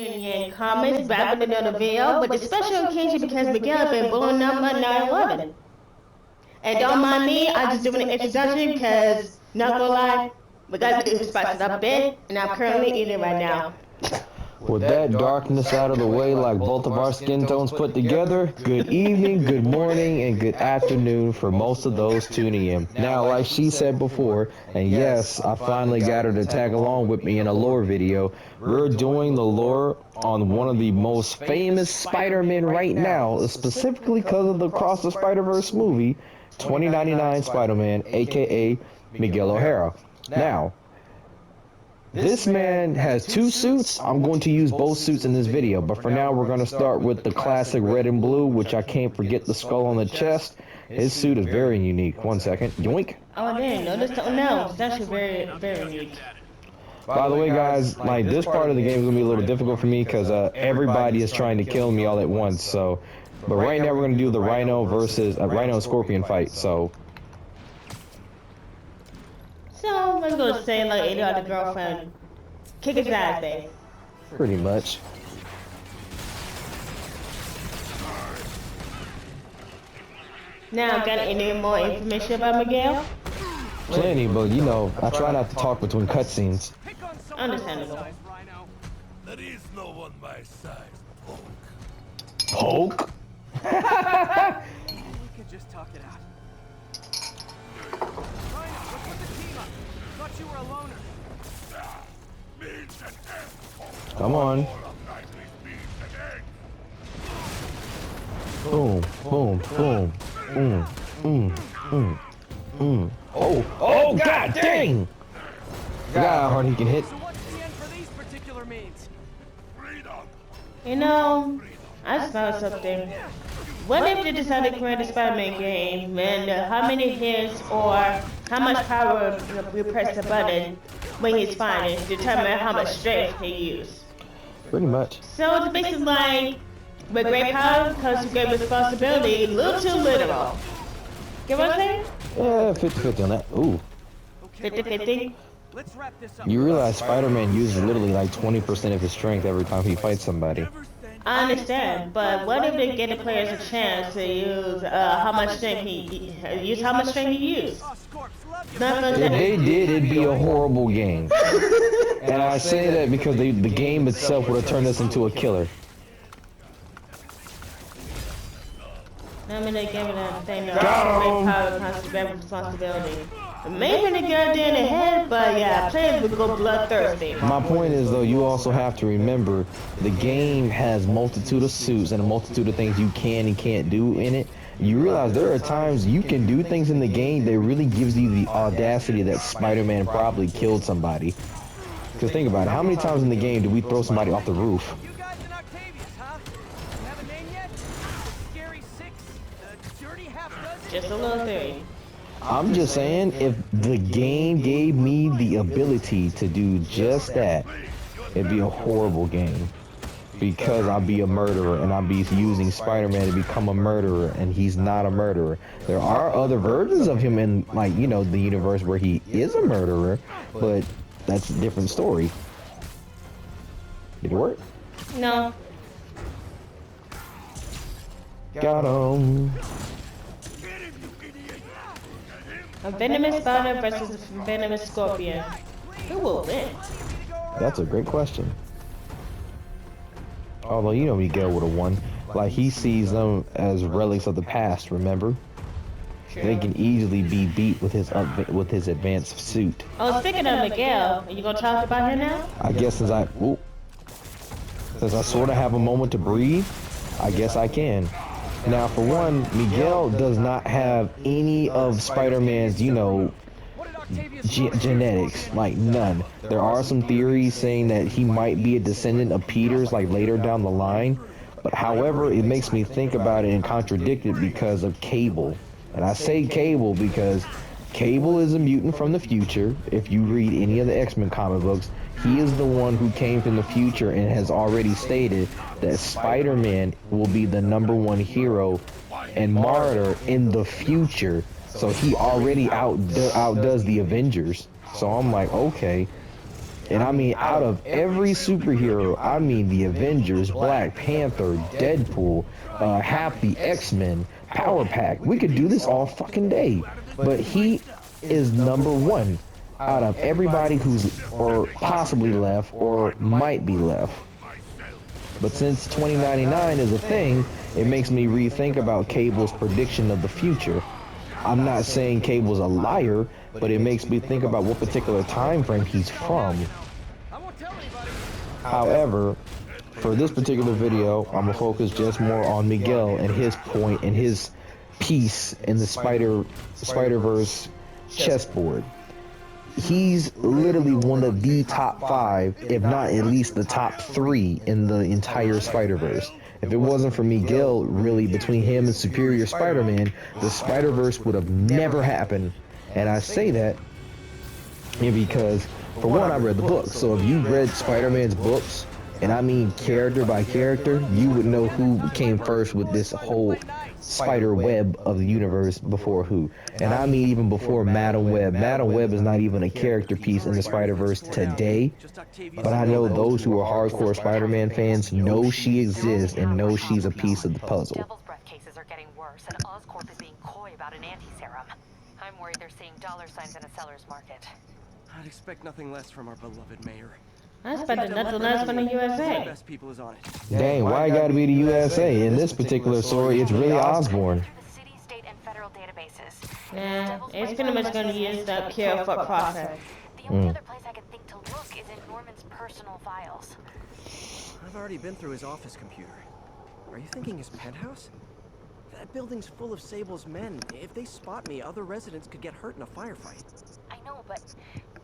Union comments back in another video, but the special occasion because Miguel been blowing up my 911. And don't mind me, I just doing an introduction because, not gonna lie, we got the spices up in, and I'm currently eating it right now. With that darkness out of the way, like both of our skin tones put together, good evening, good morning, and good afternoon for most of those tuning in. Now, like she said before, and yes, I finally got her to tag along with me in a lore video, we're doing the lore on one of the most famous Spider-Man right now, specifically because of the Across the Spider-Verse movie, 2099 Spider-Man, aka Miguel O'Hara. Now, this man has two suits. I'm going to use both suits in this video, but for now we're going to start with the classic red and blue, which I can't forget the skull on the chest. His suit is very unique. 1 second. Yoink. Oh, I didn't notice. Oh, no, it's actually very, very unique. By the way, guys, like this part of the game is going to be a little difficult for me because everybody is trying to kill me all at once. So, but right now we're going to do the Rhino versus Rhino and Scorpion fight. So I'm gonna say like any other girlfriend, kick his ass, babe. Pretty much. Now, got any more information about Miguel? Plenty, but you know, I try not to talk between cutscenes. Understandable. There is no one my size, Poke? We could just talk it out. Rhino, let's put the team up. Thought you were a loner. Come on. Boom, boom, boom. Oh, god dang! God, how hard he can hit. So what's the end for these particular means? You know, I just found something. What if they decided to create a Spider-Man game, and how many hits or how much power we press the button when he's fighting determine how much strength he uses? Pretty much. So it's basically like, with great power comes with great responsibility, a little too literal. Get what I'm saying? Yeah, 50-50 on that. Ooh. 50-50? Let's wrap this up. You realize Spider-Man uses literally like 20% of his strength every time he fights somebody. I understand, but what if they give the players a chance to use how much strength he used? If they did, it'd be a horrible game. And I say that because the game itself would have turned us into a killer. I mean, they give it that thing that great power comes with great responsibility. Maybe they got there in the head, but yeah, players would go bloodthirsty. My point is, though, you also have to remember the game has multitude of suits and a multitude of things you can and can't do in it. You realize there are times you can do things in the game that really gives you the audacity that Spider-Man probably killed somebody. Because think about it, how many times in the game did we throw somebody off the roof? You guys in Octavius, huh? You have a name yet? The Scary Six? The Dirty Half Dozen? Just a little theory. I'm just saying, if the game gave me the ability to do just that, it'd be a horrible game. Because I'd be a murderer, and I'd be using Spider-Man to become a murderer, and he's not a murderer. There are other versions of him in, like, you know, the universe where he is a murderer, but that's a different story. Did it work? No. Got him. A venomous spider versus a venomous scorpion. Who will win? That's a great question. Although, you know, Miguel would have won. Like, he sees them as relics of the past, remember? They can easily be beat with his advanced suit. Oh, speaking of Miguel, are you gonna talk about him now? I guess since I sort of have a moment to breathe, I guess I can. Now, for one, Miguel does not have any of Spider-Man's, you know, genetics, like none. There are some theories saying that he might be a descendant of Peter's, like later down the line. But however, it makes me think about it and contradict it because of Cable. And I say Cable because Cable is a mutant from the future. If you read any of the X-Men comic books, he is the one who came from the future and has already stated that Spider-Man will be the #1 hero and martyr in the future. So he already outdoes the Avengers. So I'm like, okay. And I mean, out of every superhero, I mean the Avengers, Black Panther, Deadpool, Happy, X-Men, Power Pack. We could do this all fucking day. But he is number one out of everybody who's or possibly left or might be left. But since 2099 is a thing, it makes me rethink about Cable's prediction of the future. I'm not saying Cable's a liar, but it makes me think about what particular time frame he's from. I won't tell anybody. However, for this particular video, I'm gonna focus just more on Miguel and his point and his piece in the Spider-Verse chessboard. He's literally one of the top 5, if not at least the top 3 in the entire Spider-Verse. If it wasn't for Miguel, really, between him and Superior Spider-Man, the Spider-Verse would have never happened. And I say that because, for one, I read the books. So if you read Spider-Man's books, and I mean character by character, you would know who came first with this whole spider web of the universe before who. And I mean even before Madam Web. Madam Web is not even a character piece in the Spider-Verse today, but I know those who are hardcore Spider-Man fans know she exists and know she's a piece of the puzzle. Devil's Breath cases are getting worse, and Oscorp is being coy about an anti-serum. I'm worried they're seeing dollar signs in a seller's market. I'd expect nothing less from our beloved mayor. I expected nothing less from the The USA. best people is on it. Dang, why it gotta be the USA? In this particular story, it's really Osborn. Through the city, state, and federal databases. Nah, it's pretty much gonna use that cure for process. The only other place I can think to look is in Norman's personal files. I've already been through his office computer. Are you thinking his penthouse? That building's full of Sable's men. If they spot me, other residents could get hurt in a firefight. I know, but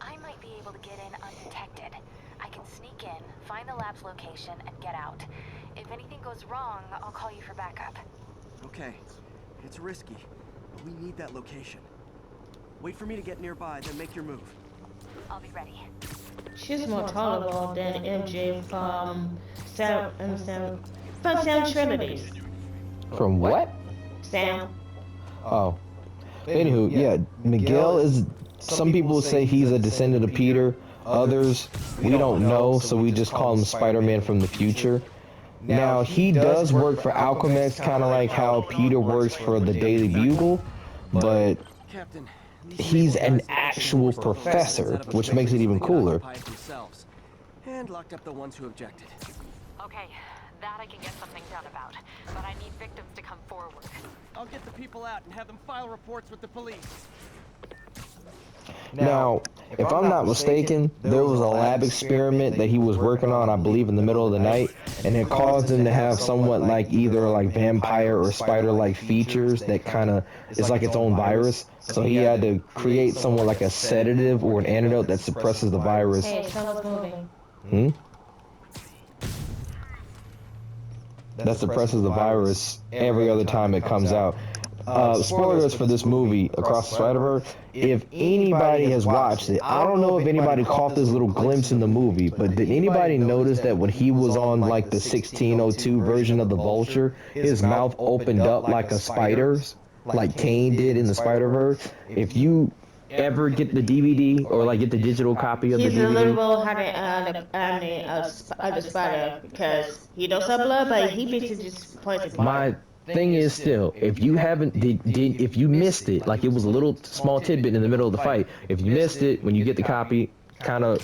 I might be able to get in undetected. I can sneak in, find the lab's location, and get out. If anything goes wrong, I'll call you for backup. Okay. It's risky, but we need that location. Wait for me to get nearby, then make your move. I'll be ready. She's more tolerable than MJ from Sound Trinities. From what? Sound. Oh. Anywho, yeah, Miguel is, some people say he's a descendant of Peter. Others, we don't know, so we just call him Spider-Man from the future. Now, he does work for Alchemax, kind of like how Peter works for the Daily Bugle, but Captain, he's an actual professor, which makes it even cooler. And locked up the ones who objected. Okay, that I can get something done about, but I need victims to come forward. I'll get the people out and have them file reports with the police. Now, if I'm not mistaken, there was a lab experiment that he was working on, I believe, in the middle of the night, and it caused him to have somewhat like either like vampire or spider-like features that kind of is like its own virus. So he had to create somewhat like a sedative or an antidote that suppresses the virus. Hey, someone's moving. That suppresses the virus every other time it comes out. Spoilers for this movie, Across the Spider-Verse. If anybody has watched it, I don't know if anybody caught this little glimpse in the movie, but did anybody notice that when he was on like the 1602 version of the Vulture, his mouth opened up like a spider's, like Kane did in the Spider-Verse? If you ever get the DVD or like get the digital copy of the He's a little DVD, on the spider because he don't sell blood, but he basically just points at my thing is still, if you haven't if you missed it, like it was a little small tidbit in the middle of the fight, if you missed it when you get the copy, kind of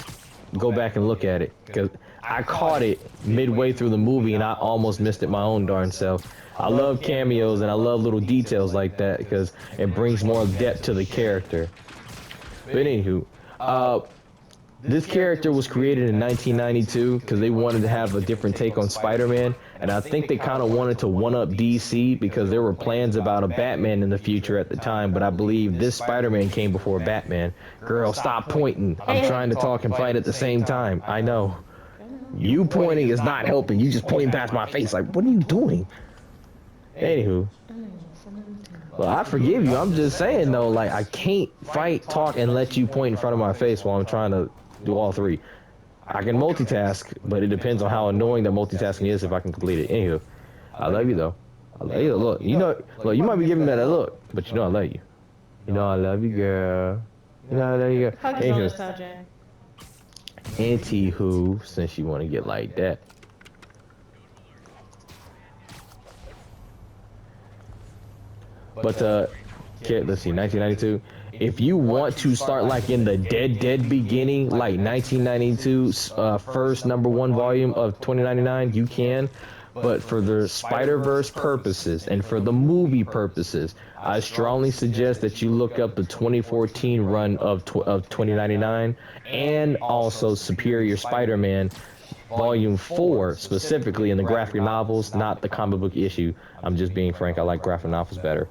go back and look at it, because I caught it midway through the movie and I almost missed it my own darn self. I love cameos and I love little details like that because it brings more depth to the character. But anywho, this character was created in 1992 because they wanted to have a different take on Spider-Man, and I think they kind of wanted to one-up DC because there were plans about a Batman in the future at the time, but I believe this Spider-Man came before Batman. Girl, stop pointing. I'm trying to talk and fight at the same time. I know. You pointing is not helping. You just pointing past my face. Like, what are you doing? Anywho. Well, I forgive you. I'm just saying, though, like, I can't fight, talk, and let you point in front of my face while I'm trying to do all three. I can multitask, but it depends on how annoying that multitasking is if I can complete it. Anywho, I love you, though. I love you. Look, you know, look, you might be giving me that look, but you know I love you. You know I love you, girl. You know I love you, girl. Anywho, Anti-who, since you want to get like that. But let's see, 1992. If you want to start like in the dead beginning, like 1992, first #1 volume of 2099, you can. But for the Spider-Verse purposes and for the movie purposes, I strongly suggest that you look up the 2014 run of 2099 and also Superior Spider-Man Volume 4, specifically in the graphic novels, not the comic book issue. I'm just being frank, I like graphic novels better.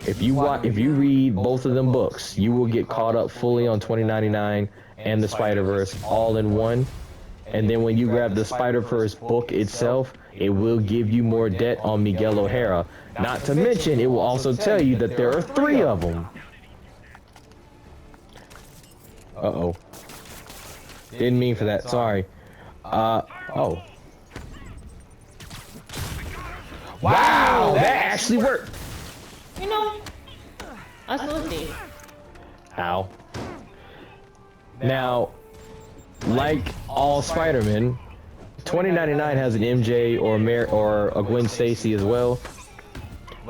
If you read both of them books, you will get caught up fully on 2099 and the Spider-Verse all in one. And then when you grab the Spider-Verse book itself, it will give you more debt on Miguel O'Hara. Not to mention, it will also tell you that there are 3 of them. Uh-oh. Didn't mean for that, sorry. Oh. Wow, that actually worked. You know, I still see. Ow. Now, like all Spider-Man, 2099 has an MJ or a Gwen Stacy as well,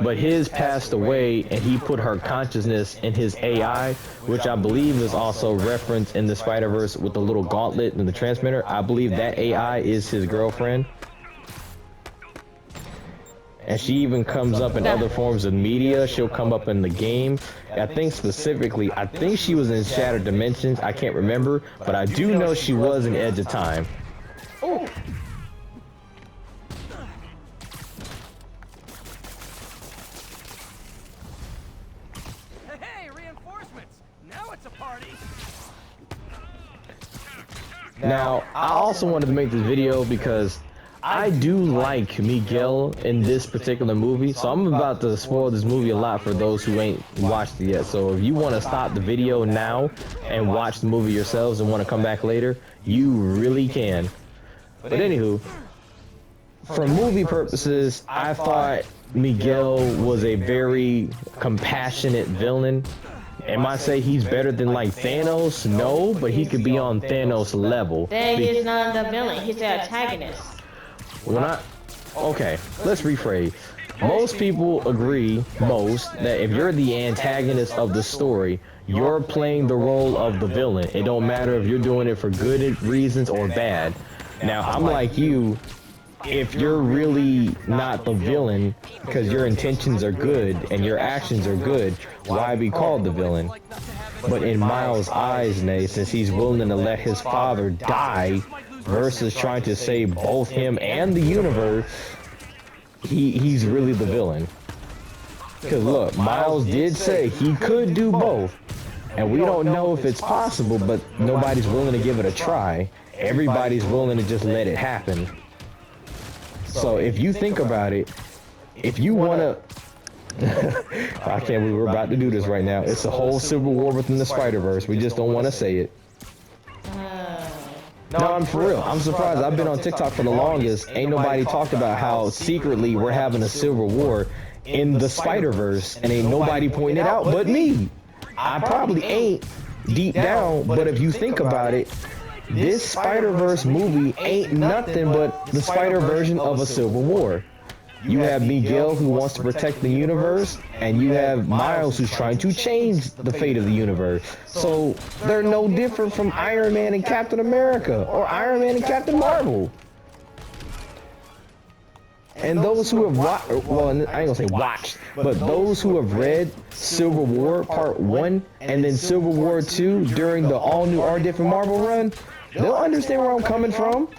but his passed away and he put her consciousness in his AI, which I believe is also referenced in the Spider-Verse with the little gauntlet and the transmitter. I believe that AI is his girlfriend. And she even comes up in other forms of media. She'll come up in the game. I think specifically, I think she was in Shattered Dimensions. I can't remember, but I do know she was in Edge of Time. Oh. Hey, reinforcements! Now it's a party! Now, I also wanted to make this video because I do like Miguel in this particular movie, so I'm about to spoil this movie a lot for those who ain't watched it yet. So if you want to stop the video now and watch the movie yourselves and want to come back later, you really can. But anywho, for movie purposes, I thought Miguel was a very compassionate villain. Am I say he's better than like Thanos? No, but he could be on Thanos level. Then he's not the villain, he's the antagonist. Okay, let's rephrase. Most people agree, that if you're the antagonist of the story, you're playing the role of the villain. It don't matter if you're doing it for good reasons or bad. Now, I'm like you, if you're really not the villain, because your intentions are good and your actions are good, why be called the villain? But in Miles' eyes, Nay, since he's willing to let his father die, versus trying to save both him and the universe, he's really the villain. Because look, Miles did say he could do both, and we don't know if it's possible, but nobody's willing to give it a try. Everybody's willing to just let it happen. So if you think about it, if you want to... I can't believe we're about to do this right now. It's a whole civil war within the Spider-Verse. We just don't want to say it. No, I'm for real. I'm surprised. I've been on TikTok for the longest. Ain't nobody talked about how secretly we're having a civil war in the Spider-Verse, and ain't nobody pointed out but me. I probably ain't deep down, but if you think about it, this Spider-Verse movie ain't nothing but the Spider version of a civil war. You have Miguel who wants to protect the universe, and you have Miles who's trying to change the fate of the universe. So they're no different from Iron Man and Captain America, or Iron Man and Captain Marvel. And those who have watched, well, I ain't gonna say watched, but those who have read Civil War Part 1 and then Civil War 2 during the all-new R. Different Marvel run, they'll understand where I'm coming from.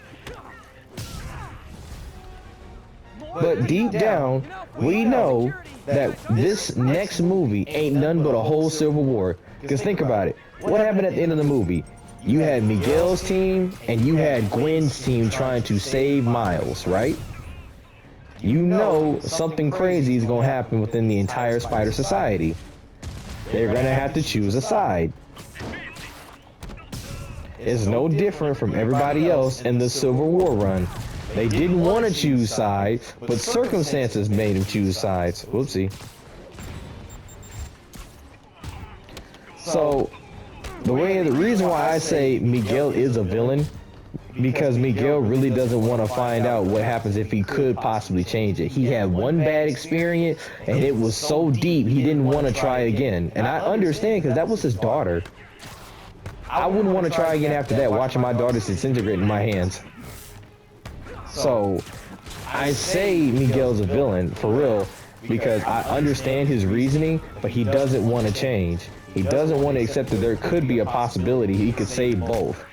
But deep down, we know that this next movie ain't none but a whole civil war. Because think about it. What happened at the end of the movie? You had Miguel's team and you had Gwen's team trying to save Miles, right? You know something crazy is going to happen within the entire Spider Society. They're going to have to choose a side. It's no different from everybody else in the Civil War run. They didn't want to choose sides, but circumstances made them choose sides. Whoopsie. So, The reason why I say Miguel is a villain, because Miguel really doesn't want to find out what happens if he could possibly change it. He had one bad experience, and it was so deep, he didn't want to try again. And I understand, because that was his daughter. I wouldn't want to try again after that, watching my daughter disintegrate in my hands. So, I say Miguel's a villain, for real, because I understand his reasoning, but he doesn't want to change. He doesn't want to accept that there could be a possibility he could save both.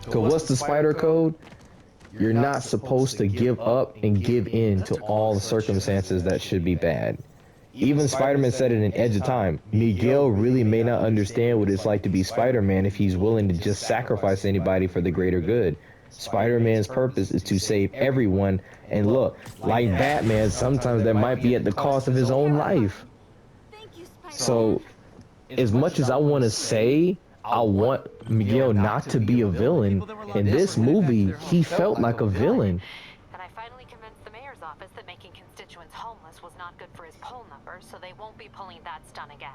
So what's the spider code? You're not supposed to give up and give in to all the circumstances that should be bad. Even Spider-Man said it in Edge of Time. Miguel really may not understand what it's like to be Spider-Man if he's willing to just sacrifice anybody for the greater good. Spider-Man's purpose is to save everyone, and look, like Batman, sometimes that might be at the cost of his own life. So, as much as I want to say I want Miguel not to be a villain, in this movie, he felt like a villain. And I finally convinced the mayor's office that making constituents homeless was not good for his poll numbers, so they won't be pulling that stunt again.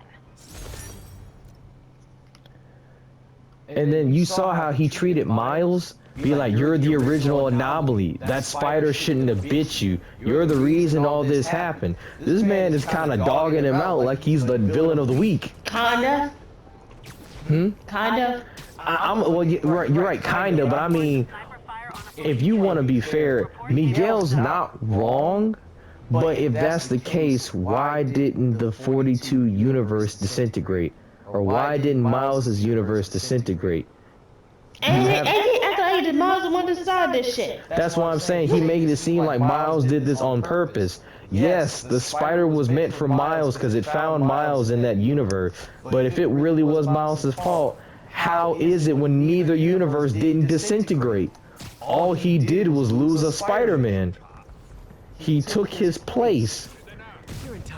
And then you saw how he treated Miles? Be like, you're the original anomaly. That spider shouldn't have bit you. You're the reason all this happened. This man is kind of dogging him out like he's the villain of the week. Kinda. Kinda. Well, you're right, kinda, but I mean, if you want to be fair, Miguel's not wrong, but if that's the case, why didn't the 42 universe disintegrate? Or why didn't Miles' universe disintegrate? And he act like the Miles wanted to decide this shit. That's why I'm saying he made it seem like Miles did this on purpose. Yes, the spider was meant for Miles because it found Miles in that universe. But if it really was Miles' fault, how is it when neither universe didn't disintegrate? All he did was lose a Spider-Man. He took his place.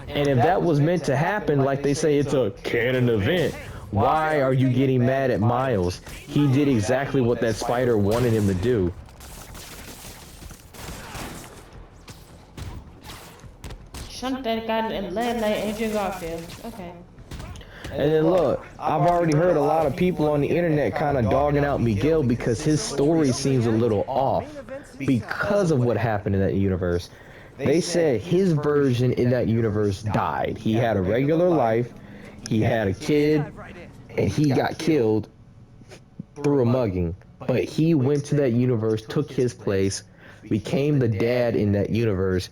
And if that was meant to happen, like they say it's a canon event, why are you getting mad at Miles? He did exactly what that spider wanted him to do. Shut that guy and land like Andrew Garfield. Okay. And then look, I've already heard a lot of people on the internet kind of dogging out Miguel because his story seems a little off because of what happened in that universe. They said his version in that universe died. He had a regular life, he had a kid, and he got killed through a mugging. But he went to that universe, took his place, became the dad in that universe.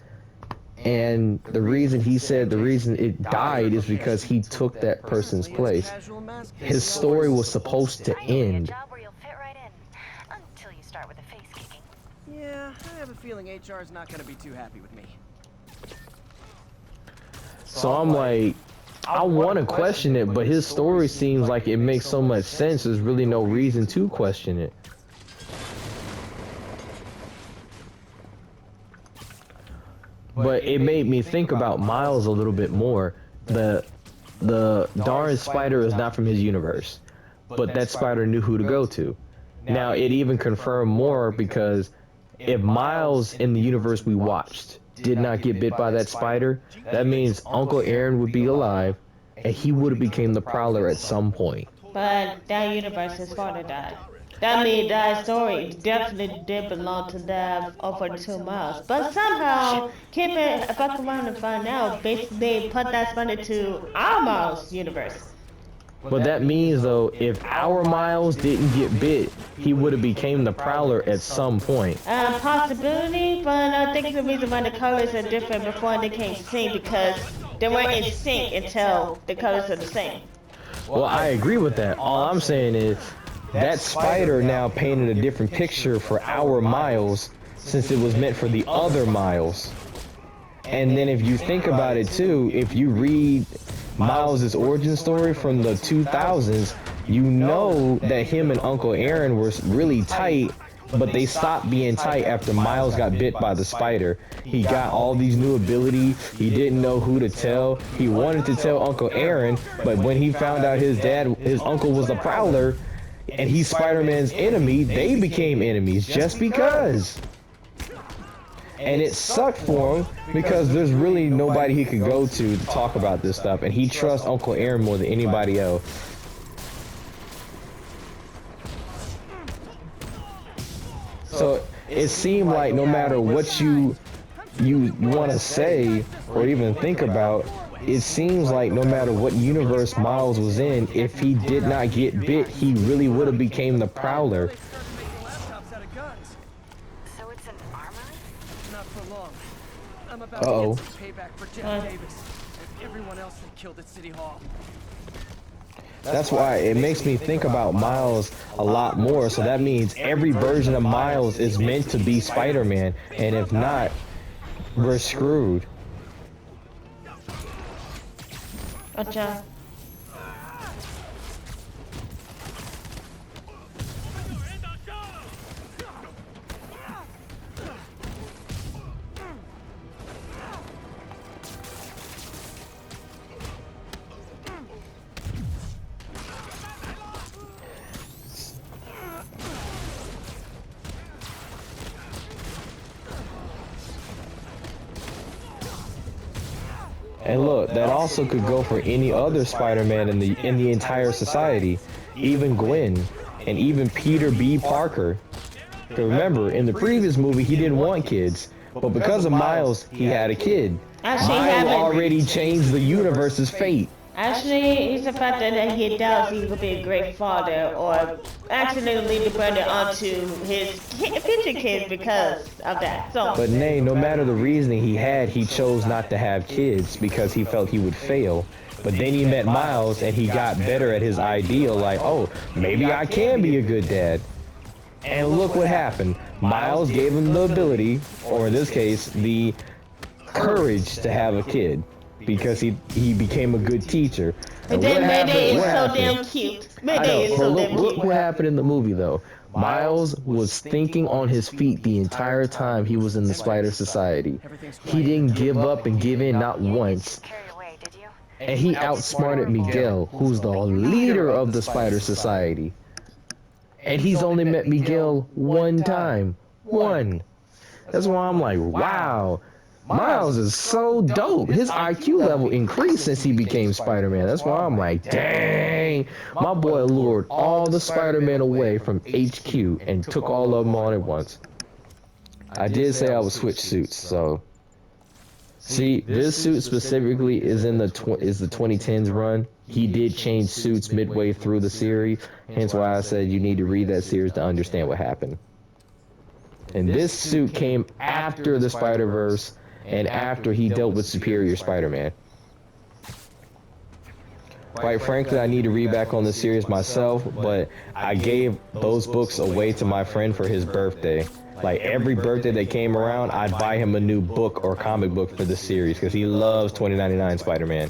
And the reason he said the reason it died is because he took that person's place. His story was supposed to end. Until you start with the face kicking. Yeah, I have a feeling HR is not going to be too happy with me. So I'm like, I want to question it, but his story seems like it makes so much sense. There's really no reason to question it. But it made me think about Miles a little bit more. The darn spider is not from his universe, but that spider knew who to go to. Now it even confirmed more because if Miles in the universe we watched did not get bit by that spider, that means Uncle Aaron would be alive and he would have became the Prowler at some point. But that universe, his father died. That means that story definitely did belong to that over 2 Miles. But somehow, keep it fuck around and find out. Basically, they put that spider to our Miles universe. But that means though, if our Miles didn't get bit, he would have became the Prowler at some point. Possibility, but I think the reason why the colors are different before they came sync because they weren't in sync until the colors are the same. Well, I agree with that. All I'm saying is that spider now painted a different picture for our Miles since it was meant for the other Miles. And then if you think about it too, if you read Miles' origin story from the 2000s, you know that him and Uncle Aaron were really tight, but they stopped being tight after Miles got bit by the spider. He got all these new abilities, he didn't know who to tell. He wanted to tell Uncle Aaron, but when he found out his uncle was the Prowler, and he's Spider-Man's enemy, they became enemies just because. And it sucked for him because there's really nobody he could go to talk about this stuff, and he trusts Uncle Aaron more than anybody else. So it seemed like no matter what you want to say or even think about, it seems like no matter what universe Miles was in, if he did not get bit, he really would have became the Prowler. So it's an armory? Not for long. I'm about to get some payback for Jeff Davis and everyone else they killed at City Hall. That's why it makes me think about Miles a lot more. So that means every version of Miles is meant to be Spider-Man, and if not, we're screwed. Gotcha. And look, that also could go for any other Spider-Man in the entire society, even Gwen, and even Peter B. Parker. Because remember, in the previous movie, he didn't want kids, but because of Miles, he had a kid. Miles already changed the universe's fate. Actually, it's the fact that he doubts he could be a great father, or accidentally lead the brother onto his future kids because of that. So, But nay, no matter the reasoning he had, he chose not to have kids because he felt he would fail. But then he met Miles and he got better at his ideal, like, oh, maybe I can be a good dad. And look what happened. Miles gave him the ability, or in this case, the courage to have a kid. Because he became a good teacher. and then Mayday is so damn cute. Mayday is so damn cute. Look what happened in the movie, though. Miles was thinking on his feet the entire time he was in the Spider Society. He didn't give up and give in, not once. Carried away, did you? And he outsmarted Miguel, who's the leader of the Spider Society. And he's only met Miguel one time. One. That's why I'm like, wow. Miles is so dope. His IQ level increased since he became Spider-Man. That's why I'm like, dang. My boy lured all the Spider-Man away from HQ and took all of them on at once. I did say I would switch suits, so. See, this suit specifically is in the 2010s run. He did change suits midway through the series, hence why I said you need to read that series to understand what happened. And this suit came after the Spider-Verse and after he dealt with Superior Spider-Man. Quite frankly, I need to read back on the series myself, but I gave those books away to my friend for his birthday. Like, every birthday that came around, I'd buy him a new book or comic book for the series, because he loves 2099 Spider-Man.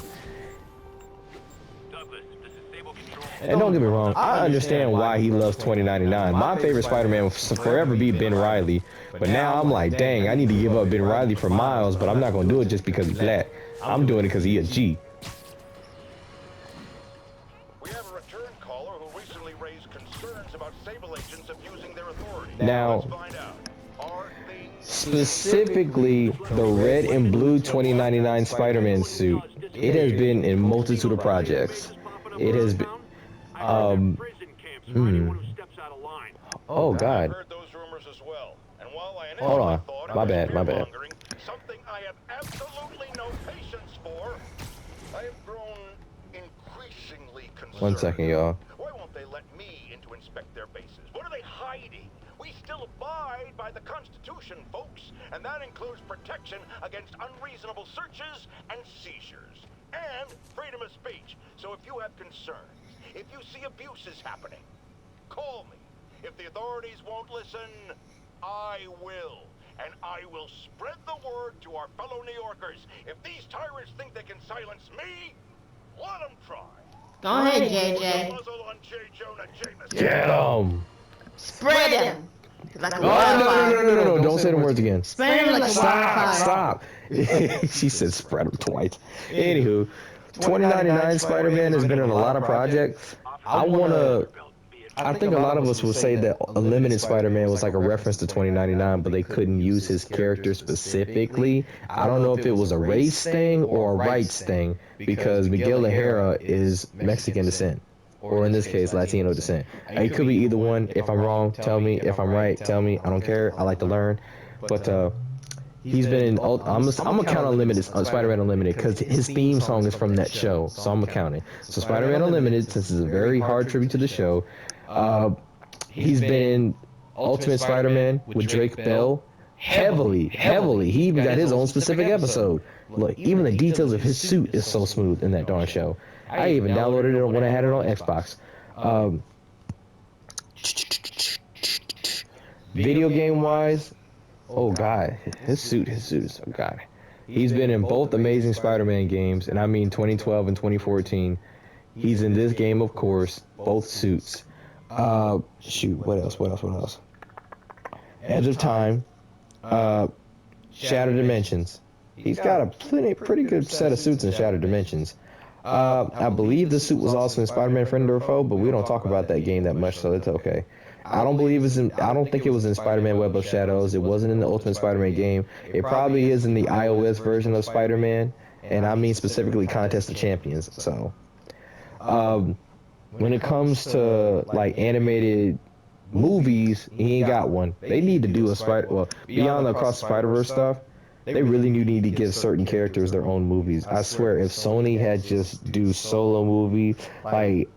And don't get me wrong, I understand why he loves 2099. My favorite Spider-Man will forever be Ben Reilly. But now I'm like, dang, I need to give up Ben Reilly for Miles, but I'm not going to do it just because he's black. I'm doing it because he's a G. We have a return caller who recently raised concerns about Sable agents abusing their authority. Now, Let's find out. Are they... specifically the red and blue 2099 Spider-Man suit, it has been in multitude of projects. It has been... Oh, God. Hold on. My bad. Something I have absolutely no patience for. I have grown increasingly concerned. 1 second, y'all. Why won't they let me in to inspect their bases? What are they hiding? We still abide by the Constitution, folks, and that includes protection against unreasonable searches and seizures, and freedom of speech. So if you have concerns, if you see abuses happening, call me. If the authorities won't listen, I will. And I will spread the word to our fellow New Yorkers. If these tyrants think they can silence me, let them try. Go ahead, JJ. Muzzle on J. Jonah Jameson. Get him! Spread him. Like a Oh, wildfire. no, don't say the words again. Spread him like a wildfire. Stop. She said spread them twice. Anywho, 2099 Spider-Man has been in a lot of projects. I want to I think a lot of us would say that Unlimited Spider-Man was like a reference to 2099, but they couldn't use his character specifically. I don't know if it was a race thing or a rights thing, because Miguel O'Hara is Mexican descent, or in this case, Latino descent. It could be either one. If I'm wrong, tell me. If I'm right, tell me. I don't care. I like to learn. But he's been in. I'm gonna count Unlimited, Spider-Man Unlimited, because his theme song is from that show, so I'm gonna count it. So Spider-Man Unlimited, since it's a very hard tribute to the show. He's been in Ultimate Spider-Man with Drake Bell heavily. He even got his own specific episode. Look, even the details of his suit is so smooth in that darn show. I even downloaded it when I had it on Xbox. Video game wise, oh god, his suit is, oh god. He's been in both Amazing Spider-Man games, and I mean 2012 and 2014. He's in this game, of course, both suits. Shoot, what else? Edge of Time, Shattered Dimensions. He's got a pretty good set of suits in Shattered Dimensions. I believe the suit was also in Spider-Man Friend or Foe, but we don't talk about that game that much, so it's okay. I don't think it was in Spider-Man Web of Shadows. It wasn't in the Ultimate Spider-Man game. It probably is in the iOS version of Spider-Man, and I mean specifically Contest of Champions. So, when it comes to like animated movies, he ain't got one. They need to do beyond the Across the Spider-Verse stuff. They really need to give certain characters their own movies. I swear, if Sony had just do solo movie, like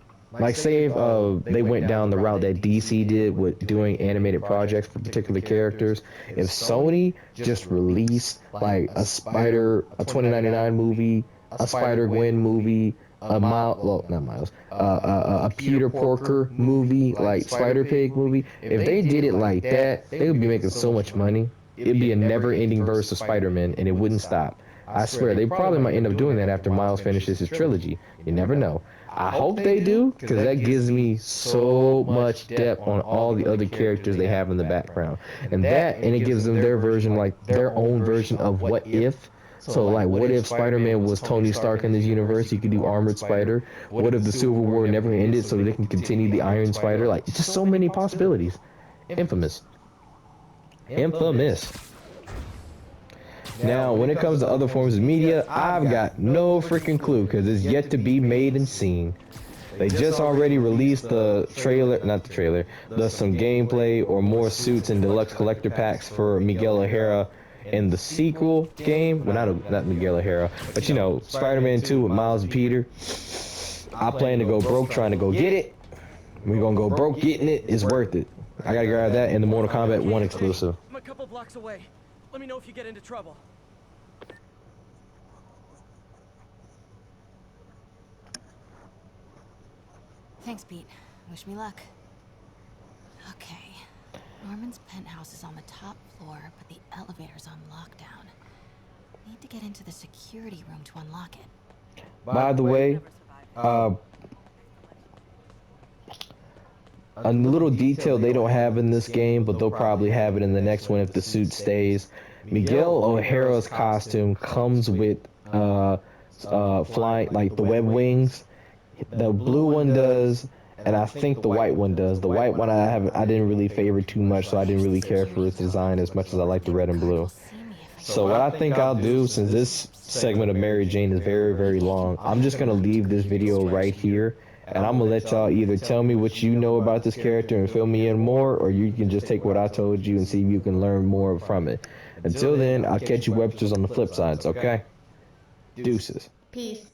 say if they went down the route that DC did with doing animated projects for particular characters, if Sony just released like a 2099 movie, a Spider-Gwen movie, a Peter Porker movie, like Spider-Pig movie, if they did it like that, they would be making so much money. It'd be a never-ending verse of Spider-Man, and it wouldn't stop. I swear, they probably might end up doing that after Miles finishes his trilogy. You never know. I hope they do, because that gives me so much depth on all the other characters they have in the background. And it gives them their version, like their own version of what if. So, like, what if Spider-Man was Tony Stark in this universe? He could do Armored Spider. What if the Civil War never ended so they can continue the Iron Spider? Like, just so many possibilities. Infamous. Now, when it comes to other forms of media, I've got no freaking clue, because it's yet to be made and seen. They just already released some gameplay or more suits and deluxe collector packs for Miguel O'Hara in the sequel game. Well, not Miguel O'Hara, but you know, Spider-Man 2 with Miles and Peter. I plan to go broke trying to go get it. We're gonna go broke getting it. It's worth it. I gotta grab that and the Mortal Kombat 1 exclusive. I'm a couple blocks away. Let me know if you get into trouble. Thanks, Pete. Wish me luck. Okay. Norman's penthouse is on the top floor, but the elevator's on lockdown. Need to get into the security room to unlock it. By the way, a little detail they don't have in this game, but they'll probably have it in the next one if the suit stays. Miguel O'Hara's costume comes with flying, like the web wings. The blue one does, and I think the white one does. The white one I didn't really favor too much, so I didn't really care for its design as much as I like the red and blue. So what I think I'll do, since this segment of Mary Jane is very, very long, I'm just going to leave this video right here, and I'm going to let y'all either tell me what you know about this character and fill me in more, or you can just take what I told you and see if you can learn more from it. Until then, I'll catch you websters on the flip sides, okay? Deuces. Peace.